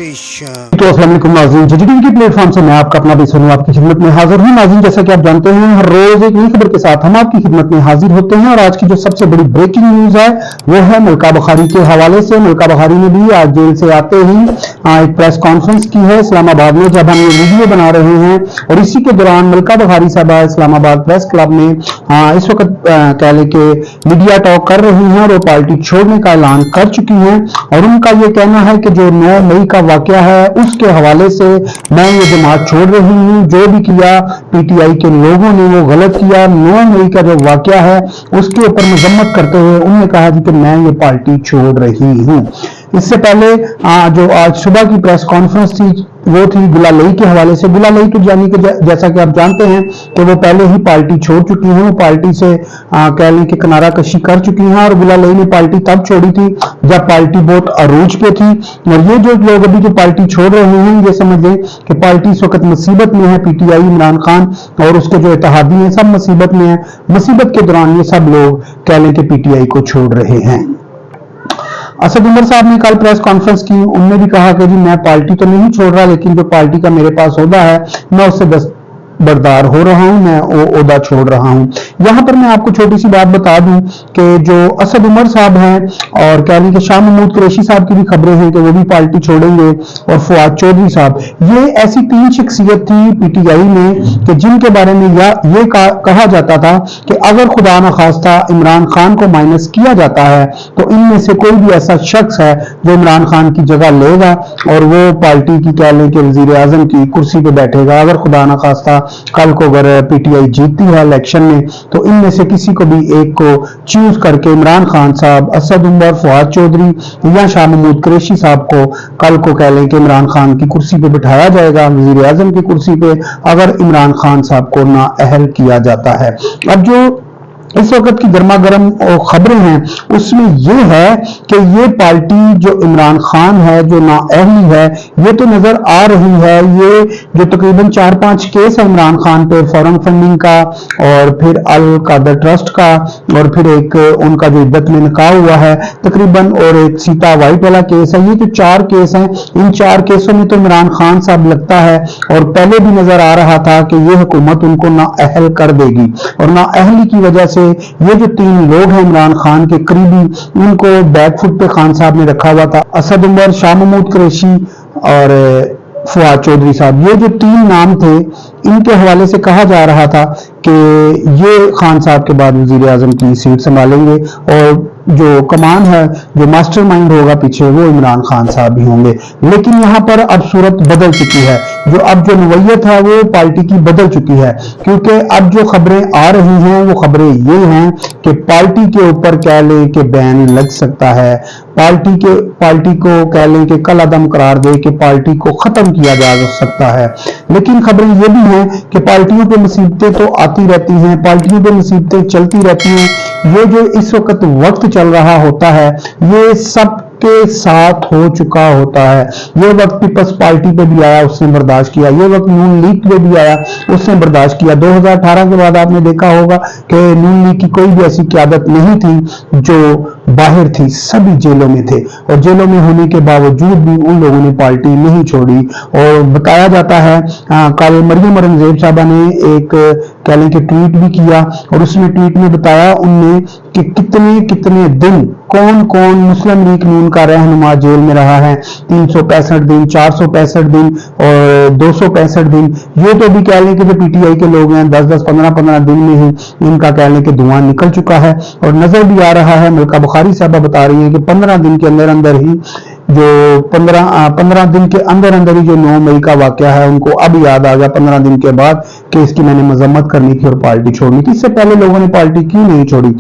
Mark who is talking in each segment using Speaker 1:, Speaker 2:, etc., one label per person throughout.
Speaker 1: तो अस्सलाम वालेकुम नाज़रीन, JJTV के प्लेटफॉर्म से मैं आपका अपना बेसनू आपकी खिदमत में हाजिर हूँ। नाज़रीन, जैसा कि आप जानते हैं, हर रोज एक नई खबर के साथ हम आपकी खिदमत में हाजिर होते हैं और आज की जो सबसे बड़ी ब्रेकिंग न्यूज है वो है मलका बुखारी के हवाले से। मलका बुखारी ने भी आज जेल से आते ही एक प्रेस कॉन्फ्रेंस की है इस्लामाबाद में, जब हम ये वीडियो बना रहे हैं। और इसी के दौरान मलका बुखारी साहबा इस्लामाबाद प्रेस क्लब में इस वक्त कह लें कि मीडिया टॉक कर रही हैं और वो पार्टी छोड़ने का ऐलान कर चुकी हैं। और उनका ये कहना है कि जो 9 मई का वाकया है उसके हवाले से मैं ये जमात छोड़ रही हूँ। जो भी किया पीटीआई के लोगों ने वो गलत किया। 9 मई का जो वाकया है उसके ऊपर मजम्मत करते हुए उन्होंने कहा कि मैं ये पार्टी छोड़ रही हूँ। इससे पहले जो आज सुबह की प्रेस कॉन्फ्रेंस थी वो थी गुलालई के हवाले से। गुलालई तो यानी कि जैसा कि आप जानते हैं कि वो पहले ही पार्टी छोड़ चुकी हैं, वो पार्टी से कह लें कि किनारा कशी कर चुकी हैं। और गुलालई ने पार्टी तब छोड़ी थी जब पार्टी बहुत अरूज पे थी। और ये जो लोग अभी जो पार्टी छोड़ रहे हैं ये समझ लें कि पार्टी इस वक्त मुसीबत में है। पीटीआई, इमरान खान और उसके जो इत्तेहादी हैं सब मुसीबत में है। मुसीबत के दौरान ये सब लोग कह लें कि पीटीआई को छोड़ रहे हैं। असद उमर साहब ने कल प्रेस कॉन्फ्रेंस की, उन्होंने भी कहा कि जी मैं पार्टी तो नहीं छोड़ रहा, लेकिन जो पार्टी का मेरे पास ओहदा है मैं उससे दस्तबरदार हो रहा हूं, मैं वो ओहदा छोड़ रहा हूं। यहां पर मैं आपको छोटी सी बात बता दूं कि जो असद उमर साहब हैं और कह लें कि शाह महमूद कुरैशी साहब की भी खबरें हैं कि वो भी पार्टी छोड़ेंगे, और फवाद चौधरी साहब, ये ऐसी 3 शख्सियत थी पीटीआई में कि जिनके बारे में ये कहा जाता था कि अगर खुदा न खास्ता इमरान खान को माइनस किया जाता है तो इनमें से कोई भी ऐसा शख्स है जो इमरान खान की जगह लेगा और वो पार्टी की कह लें कि वजीर आजम की कुर्सी पे बैठेगा। अगर खुदा न खास्ता कल को अगर पीटीआई जीतती है इलेक्शन में तो इनमें से किसी को भी एक को चूज करके इमरान खान साहब, असद उमर, फवाद चौधरी या शाह महमूद कुरैशी साहब को कल को कह लें कि इमरान खान की कुर्सी पे बिठाया जाएगा, वजीर आजम की कुर्सी पे, अगर इमरान खान साहब को नाअहल किया जाता है। अब जो इस वक्त की गर्मा गर्म खबरें हैं उसमें यह है कि ये पार्टी जो इमरान खान है जो नाअहली है ये तो नजर आ रही है। ये जो तकरीबन 4-5 केस है इमरान खान पे, फॉरेन फंडिंग का और फिर अल कादर ट्रस्ट का और फिर एक उनका जो इद्दत में निकाह हुआ है तकरीबन, और एक सीता वाइट वाला केस है। ये जो 4 केस हैं, इन 4 केसों में तो इमरान खान साहब लगता है और पहले भी नजर आ रहा था कि ये हुकूमत उनको नाअहल कर देगी। और नाअहली की वजह से ये जो 3 लोग हैं इमरान खान के करीबी, उनको बैकफुट पे खान साहब ने रखा हुआ था। असद उमर, शाह महमूद कुरैशी और फवाद चौधरी साहब, ये जो 3 नाम थे इनके हवाले से कहा जा रहा था कि ये खान साहब के बाद वजीर आजम की सीट संभालेंगे और जो कमान है, जो मास्टरमाइंड होगा पीछे, वो इमरान खान साहब ही होंगे। लेकिन यहाँ पर अब सूरत बदल चुकी है। अब जो नवैयत है वो पार्टी की बदल चुकी है, क्योंकि अब जो खबरें आ रही हैं वो खबरें ये हैं कि पार्टी के ऊपर कह लें कि बैन लग सकता है, पार्टी को कह लें कि कल अदम करार दे कि पार्टी को खत्म किया जा सकता है। लेकिन खबरें ये भी हैं कि पार्टियों पे मुसीबतें तो आती रहती हैं, पार्टियों पे मुसीबतें चलती रहती हैं। ये जो इस वक्त चल रहा होता है ये सब के साथ हो चुका होता है। ये वक्त पीपल्स पार्टी पे भी आया, उसने बर्दाश्त किया। ये वक्त नून लीग पे भी आया, उसने बर्दाश्त किया। 2018 के बाद आपने देखा होगा कि नून लीग की कोई भी ऐसी क़यादत नहीं थी जो बाहर थी, सभी जेलों में थे और जेलों में होने के बावजूद भी उन लोगों ने पार्टी नहीं छोड़ी। और बताया जाता है कल मरियम औरंगजेब साहबा ने एक कह लें कि ट्वीट भी किया और उसमें ट्वीट में बताया उनने कि कितने दिन कौन कौन मुस्लिम लीग नून का रहनुमा जेल में रहा है। 365 दिन, 465 दिन और 265 दिन। ये तो भी कह लें कि जो पीटीआई के लोग हैं 10-10, 15-15 दिन में ही इनका कह लें कि धुआं निकल चुका है। और नजर भी आ रहा है, मलका बुखारी साहबा बता रही है कि 15 दिन के अंदर अंदर ही जो 15 दिन के अंदर अंदर ही जो 9 मई का वाकया है उनको अब याद आ गया 15 दिन के बाद कि इसकी मैंने मजम्मत करनी थी और पार्टी छोड़नी थी। इससे पहले लोगों ने पार्टी क्यों नहीं छोड़ी।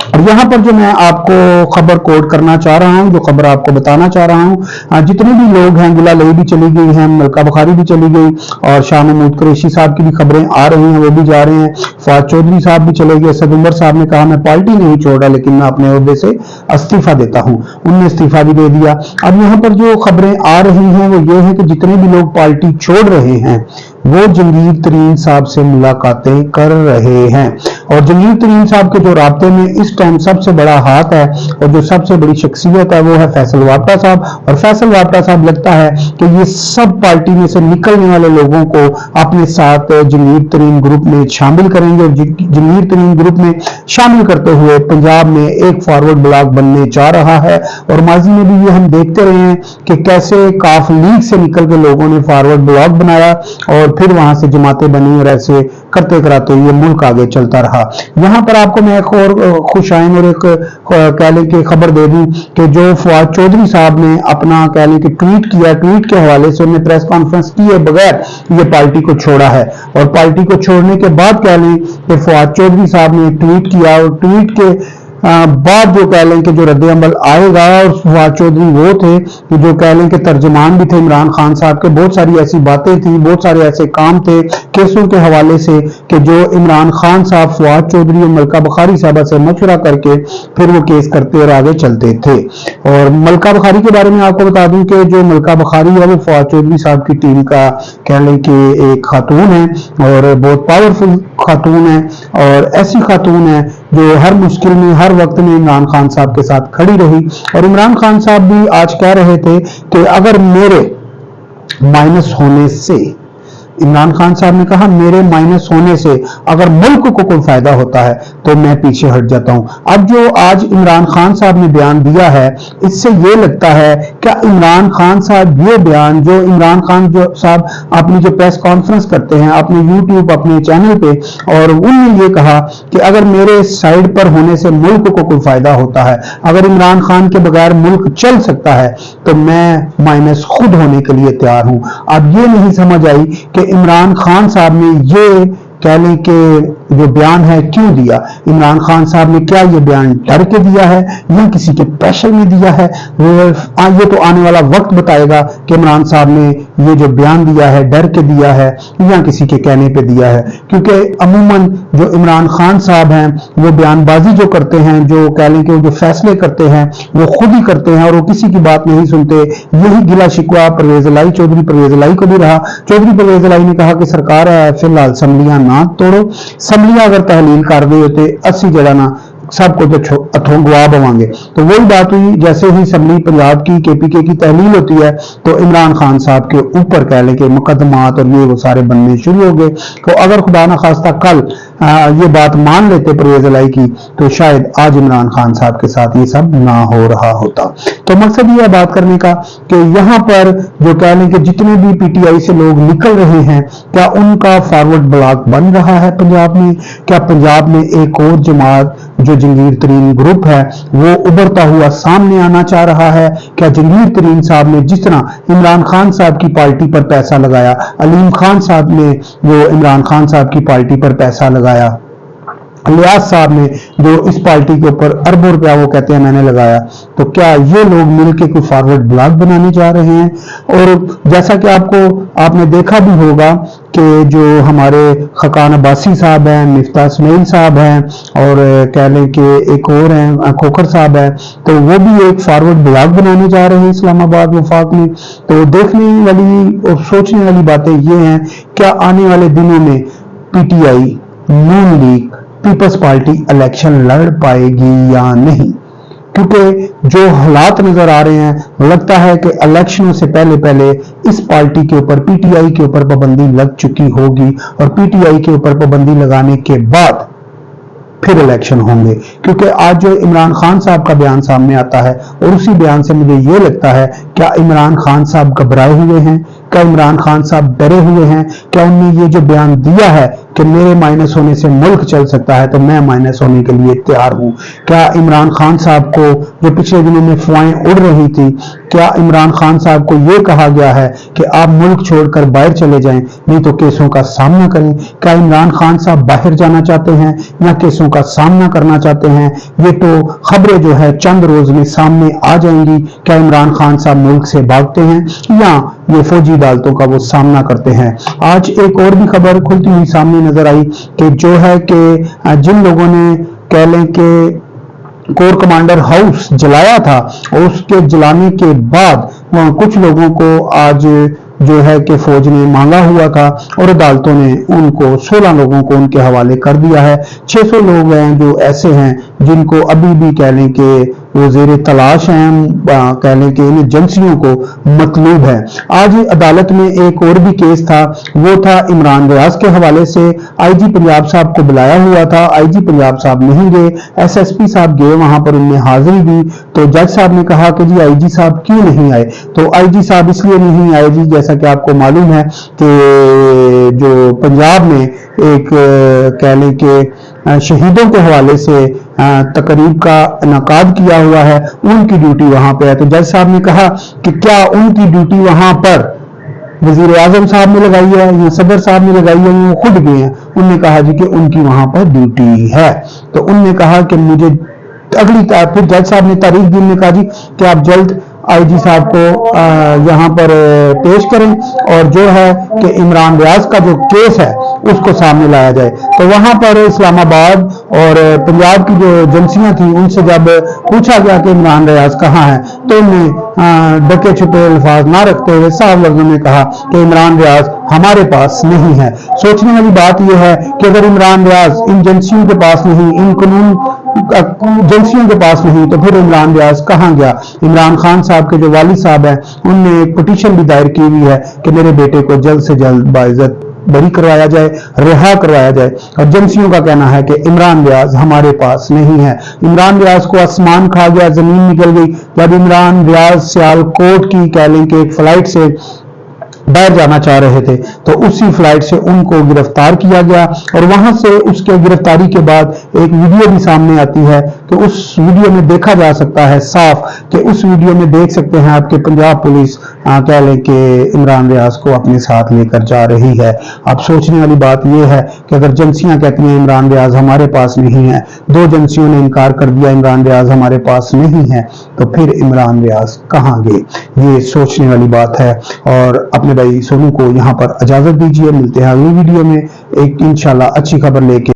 Speaker 1: और यहाँ पर जो मैं आपको खबर कोट करना चाह रहा हूँ, जो खबर आपको बताना चाह रहा हूँ, जितने भी लोग हैं, गुलालई भी चली गई हैं, मलका बुखारी भी चली गई और शाह महमूद कुरैशी साहब की भी खबरें आ रही हैं, वो भी जा रहे हैं। फवाद चौधरी साहब भी चले गए। असद उमर साहब ने कहा मैं पार्टी नहीं छोड़ रहा लेकिन मैं अपने ओहदे से इस्तीफा देता हूँ, उनने इस्तीफा भी दे दिया। अब यहाँ पर जो खबरें आ रही हैं वो ये है कि जितने भी लोग पार्टी छोड़ रहे हैं वो जंगीर तरीन साहब से मुलाकातें कर रहे हैं। और जंगीर तरीन साहब के जो राब्ते में इस टाइम सबसे बड़ा हाथ है और जो सबसे बड़ी शख्सियत है वो है फैसल वापटा साहब। और फैसल वापटा साहब लगता है कि ये सब पार्टी में से निकलने वाले लोगों को अपने साथ जंगीर तरीन ग्रुप में शामिल करेंगे और जंगीर तरीन ग्रुप में शामिल करते हुए पंजाब में एक फॉरवर्ड ब्लॉक बनने जा रहा है। और माजी में भी ये हम देखते रहे हैं कि कैसे काफ लीग से निकल के लोगों ने फॉरवर्ड ब्लॉक बनाया और फिर वहां से जमातें बनी और ऐसे करते कराते ये मुल्क आगे चलता रहा। यहां पर आपको मैं एक और खुश आइन और एक कह लें कि खबर दे दूं कि जो फवाद चौधरी साहब ने अपना कह लें कि ट्वीट किया, ट्वीट के हवाले से उन्होंने प्रेस कॉन्फ्रेंस किए बगैर ये पार्टी को छोड़ा है। और पार्टी को छोड़ने के बाद कह लें कि फवाद चौधरी साहब ने ट्वीट किया और ट्वीट के बाद जो कह लें कि जो रद्द अमल आएगा, और फवाद चौधरी वो थे कि जो कह लें कि तर्जमान भी थे इमरान खान साहब के। बहुत सारी ऐसी बातें थी, बहुत सारे ऐसे काम थे केसों के हवाले से कि जो इमरान खान साहब फवाद चौधरी और मलका बुखारी साहब से मशवरा करके फिर वो केस करते और आगे चलते थे। और मलका बुखारी के बारे में आपको बता दूं कि जो मलका बुखारी है वो फवाद चौधरी साहब की टीम का कह लें कि एक खातून है और बहुत पावरफुल खातून है और ऐसी खातून है जो हर मुश्किल में हर वक्त में इमरान खान साहब के साथ खड़ी रही। और इमरान खान साहब भी आज कह रहे थे कि अगर मेरे माइनस होने से, इमरान खान साहब ने कहा मेरे माइनस होने से अगर मुल्क को कोई फायदा होता है तो मैं पीछे हट जाता हूं। अब जो आज इमरान खान साहब ने बयान दिया है इससे ये लगता है क्या इमरान खान साहब ये बयान जो इमरान खान जो साहब अपनी जो प्रेस कॉन्फ्रेंस करते हैं अपने यूट्यूब अपने चैनल पे, और उन्होंने ये कहा कि अगर मेरे साइड पर होने से मुल्क को कोई फायदा होता है, अगर इमरान खान के बगैर मुल्क चल सकता है तो मैं माइनस खुद होने के लिए तैयार हूं। अब ये नहीं समझ आई कि इमरान खान साहब ने ये कह लें कि जो बयान है क्यों दिया। इमरान खान साहब ने क्या ये बयान डर के दिया है या किसी के प्रेशर में दिया है, ये तो आने वाला वक्त बताएगा कि इमरान साहब ने ये जो बयान दिया है डर के दिया है या किसी के कहने पे दिया है। क्योंकि अमूमन जो इमरान खान साहब हैं वो बयानबाजी जो करते हैं, जो कह लें कि वो जो फैसले करते हैं वो खुद ही करते हैं और वो किसी की बात नहीं सुनते। यही गिला शिकवा परवेज इलाही चौधरी परवेज इलाही को भी रहा। चौधरी परवेज इलाही ने कहा कि सरकार फिलहाल असम्बलियां ना तोड़ो, असम्बलियां अगर तहलील कर गए होते 80 जगह ना सबको तो अथों गवा बवांगे। तो वही बात हुई, जैसे ही असम्बली पंजाब की केपीके की तहलील होती है तो इमरान खान साहब के ऊपर कह लें कि मुकदमात और ये वो सारे बनने शुरू हो गए। तो अगर खुदा ना खास्ता कल ये बात मान लेते परवेज इलाही की तो शायद आज इमरान खान साहब के साथ ये सब ना हो रहा होता। तो मकसद ये है बात करने का कि यहाँ पर जो कह लें कि जितने भी पीटीआई से लोग निकल रहे हैं क्या उनका फॉरवर्ड ब्लॉक बन रहा है पंजाब में? क्या पंजाब में एक और जमात जो जंगीर तरीन ग्रुप है वो उभरता हुआ सामने आना चाह रहा है? क्या जंगीर तरीन साहब ने जिस तरह इमरान खान साहब की पार्टी पर पैसा लगाया, अलीम खान साहब ने जो इमरान खान साहब की पार्टी पर पैसा लगाया, लियाज साहब ने जो इस पार्टी के ऊपर अरबों रुपया वो कहते हैं मैंने लगाया, तो क्या ये लोग मिलकर कोई फॉरवर्ड ब्लॉक बनाने जा रहे हैं? और जैसा कि आपने देखा भी होगा कि जो हमारे खकान अब्बासी साहब हैं, मिफ्ता इस्माइल साहब हैं और कह लें कि एक और हैं खोखर साहब हैं, तो वो भी एक फॉरवर्ड ब्लॉक बनाने जा रहे हैं इस्लामाबाद वफाक में। तो देखने वाली और सोचने वाली बातें ये हैं क्या आने वाले दिनों में पीटीआई, नून लीग, पीपल्स पार्टी इलेक्शन लड़ पाएगी या नहीं? क्योंकि जो हालात नजर आ रहे हैं लगता है कि इलेक्शनों से पहले पहले इस पार्टी के ऊपर पीटीआई के ऊपर पाबंदी लग चुकी होगी और पीटीआई के ऊपर पाबंदी लगाने के बाद फिर इलेक्शन होंगे। क्योंकि आज जो इमरान खान साहब का बयान सामने आता है और उसी बयान से मुझे ये लगता है क्या इमरान खान साहब घबराए हुए हैं, क्या इमरान खान साहब डरे हुए हैं, क्या उन्होंने ये जो बयान दिया है कि मेरे माइनस होने से मुल्क चल सकता है तो मैं माइनस होने के लिए तैयार हूं, क्या इमरान खान साहब को जो पिछले दिनों में अफवाहें उड़ रही थी, क्या इमरान खान साहब को यह कहा गया है कि आप मुल्क छोड़कर बाहर चले जाएं नहीं तो केसों का सामना करें? क्या इमरान खान साहब बाहर जाना चाहते हैं या केसों का सामना करना चाहते हैं? ये तो खबरें जो है चंद रोज में सामने आ जाएंगी। क्या इमरान खान साहब मुल्क से भागते हैं या ये फौजी अदालतों का वो सामना करते हैं? आज एक और भी खबर खुलती हुई सामने नजर आई कि जो है कि जिन लोगों ने कह लें कि कोर कमांडर हाउस जलाया था और उसके जलाने के बाद वहां कुछ लोगों को आज जो है कि फौज ने मांगा हुआ था और अदालतों ने उनको 16 लोगों को उनके हवाले कर दिया है। 600 लोग हैं जो ऐसे हैं जिनको अभी भी कह लें कि वो ज़ेरे तलाश हैं, कह लें कि इन एजेंसियों को मतलूब है। आज अदालत में एक और भी केस था, वो था इमरान रियाज के हवाले से। आईजी पंजाब साहब को बुलाया हुआ था, आईजी पंजाब साहब नहीं गए, एसएसपी साहब गए, वहां पर उनने हाजिरी दी। तो जज साहब ने कहा कि जी आईजी साहब क्यों नहीं आए? तो आईजी साहब इसलिए नहीं आए जी, जैसा कि आपको मालूम है कि जो पंजाब में एक कह लें कि शहीदों के हवाले से तकरीब का इनकाद किया हुआ है, उनकी ड्यूटी वहां पे है। तो जज साहब ने कहा कि क्या उनकी ड्यूटी वहां पर वजीर आजम साहब ने लगाई है या सदर साहब ने लगाई है? वो खुद गए हैं। उन्होंने कहा जी कि उनकी वहां पर ड्यूटी है। तो उन्होंने कहा कि मुझे अगली फिर जज साहब ने तारीख दी, ने कहा जी कि आप जल्द आईजी साहब को यहाँ पर पेश करें और जो है कि इमरान रियाज का जो केस है उसको सामने लाया जाए। तो वहां पर इस्लामाबाद और पंजाब की जो एजेंसियां थी उनसे जब पूछा गया कि इमरान रियाज कहाँ है, तो उन्हें डके छुपे अल्फाज ना रखते हुए साफ लफ्जों में कहा कि इमरान रियाज हमारे पास नहीं है। सोचने वाली बात यह है कि अगर इमरान रियाज इन एजेंसियों के पास नहीं, इन कानून एजेंसियों के पास नहीं, तो फिर इमरान रियाज कहाँ गया? इमरान खान साहब के जो वालिद साहब हैं उनने एक पिटीशन भी दायर की हुई है कि मेरे बेटे को जल्द से जल्द बाइज्जत बरी करवाया जाए, रिहा करवाया जाए। और एजेंसियों का कहना है कि इमरान रियाज हमारे पास नहीं है। इमरान रियाज को आसमान खा गया, जमीन निकल गई जब इमरान रियाज सियालकोट की कह लें कि एक फ्लाइट से बाहर जाना चाह रहे थे, तो उसी फ्लाइट से उनको गिरफ्तार किया गया। और वहां से उसके गिरफ्तारी के बाद एक वीडियो भी सामने आती है, तो उस वीडियो में देखा जा सकता है साफ कि उस वीडियो में देख सकते हैं आपके पंजाब पुलिस कह लें कि इमरान रियाज को अपने साथ लेकर जा रही है। अब सोचने वाली बात यह है कि अगर एजेंसियां कहती हैं इमरान रियाज हमारे पास नहीं है, दो एजेंसियों ने इनकार कर दिया इमरान रियाज हमारे पास नहीं है, तो फिर इमरान रियाज कहां गए? ये सोचने वाली बात है। और अपने भाई सोनू को यहाँ पर इजाजत दीजिए, मिलते हैं अगली वीडियो में एक इंशाल्लाह अच्छी खबर लेके।